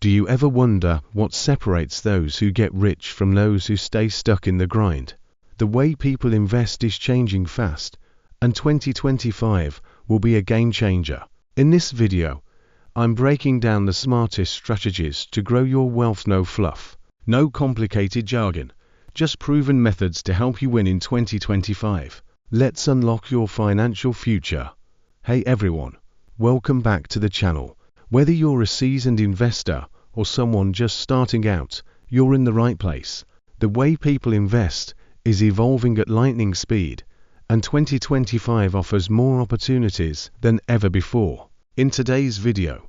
Do you ever wonder what separates those who get rich from those who stay stuck in the grind? The way people invest is changing fast, and 2025 will be a game changer. In this video, I'm breaking down the smartest strategies to grow your wealth. No fluff, no complicated jargon, just proven methods to help you win in 2025. Let's unlock your financial future. Hey everyone, welcome back to the channel. Whether you're a seasoned investor or someone just starting out, you're in the right place. The way people invest is evolving at lightning speed, and 2025 offers more opportunities than ever before. In today's video,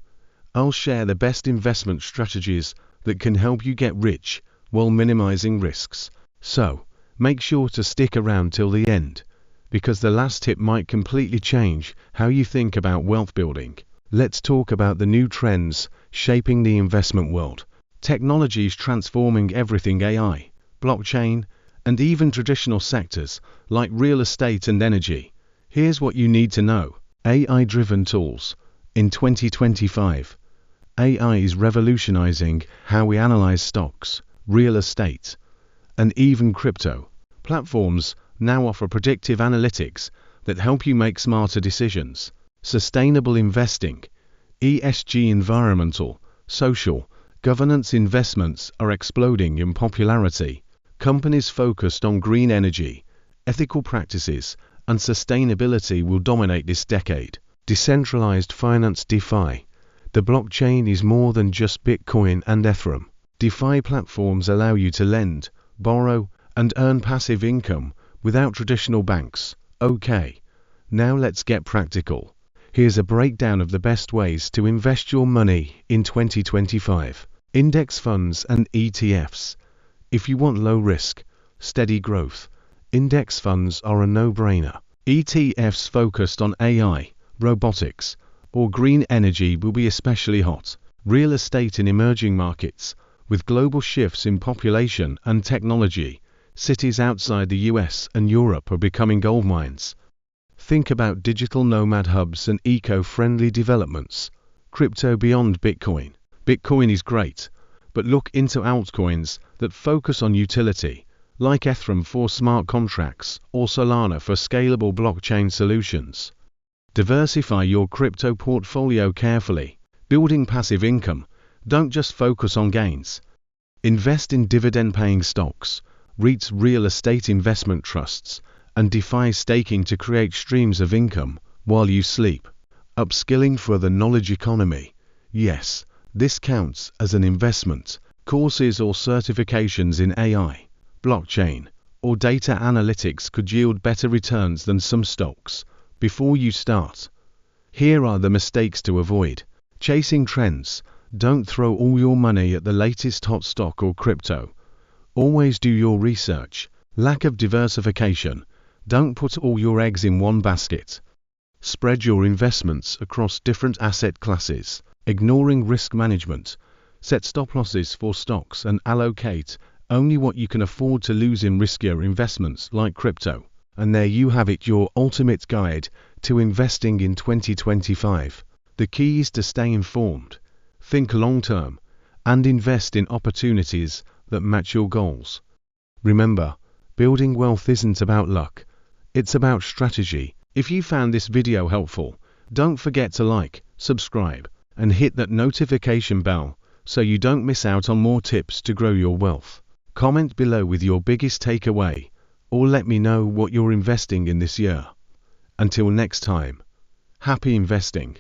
I'll share the best investment strategies that can help you get rich while minimizing risks. So, make sure to stick around till the end, because the last tip might completely change how you think about wealth building. Let's talk about the new trends shaping the investment world. Technology is transforming everything: AI, blockchain, and even traditional sectors like real estate and energy. Here's what you need to know. AI-driven tools. In 2025, AI is revolutionizing how we analyze stocks, real estate, and even crypto. Platforms now offer predictive analytics that help you make smarter decisions. Sustainable investing, ESG, environmental, social, governance investments are exploding in popularity. Companies focused on green energy, ethical practices, and sustainability will dominate this decade. Decentralized finance, DeFi. The blockchain is more than just Bitcoin and Ethereum. DeFi platforms allow you to lend, borrow, and earn passive income without traditional banks. Okay, now let's get practical. Here's a breakdown of the best ways to invest your money in 2025. Index funds and ETFs. If you want low risk, steady growth, index funds are a no-brainer. ETFs focused on AI, robotics, or green energy will be especially hot. Real estate in emerging markets. With global shifts in population and technology, cities outside the US and Europe are becoming gold mines. Think about digital nomad hubs and eco-friendly developments. Crypto beyond Bitcoin. Bitcoin is great, but look into altcoins that focus on utility, like Ethereum for smart contracts or Solana for scalable blockchain solutions. Diversify your crypto portfolio carefully. Building passive income. Don't just focus on gains. Invest in dividend-paying stocks, REITs, real estate investment trusts, and DeFi staking to create streams of income while you sleep. Upskilling for the knowledge economy. Yes, this counts as an investment. Courses or certifications in AI, blockchain, or data analytics could yield better returns than some stocks. Before you start, here are the mistakes to avoid. Chasing trends. Don't throw all your money at the latest hot stock or crypto. Always do your research. Lack of diversification. Don't put all your eggs in one basket. Spread your investments across different asset classes. Ignoring risk management. Set stop losses for stocks and allocate only what you can afford to lose in riskier investments like crypto. And there you have it, your ultimate guide to investing in 2025. The key is to stay informed, think long-term, and invest in opportunities that match your goals. Remember, building wealth isn't about luck. It's about strategy. If you found this video helpful, don't forget to like, subscribe, and hit that notification bell so you don't miss out on more tips to grow your wealth. Comment below with your biggest takeaway, or let me know what you're investing in this year. Until next time, happy investing.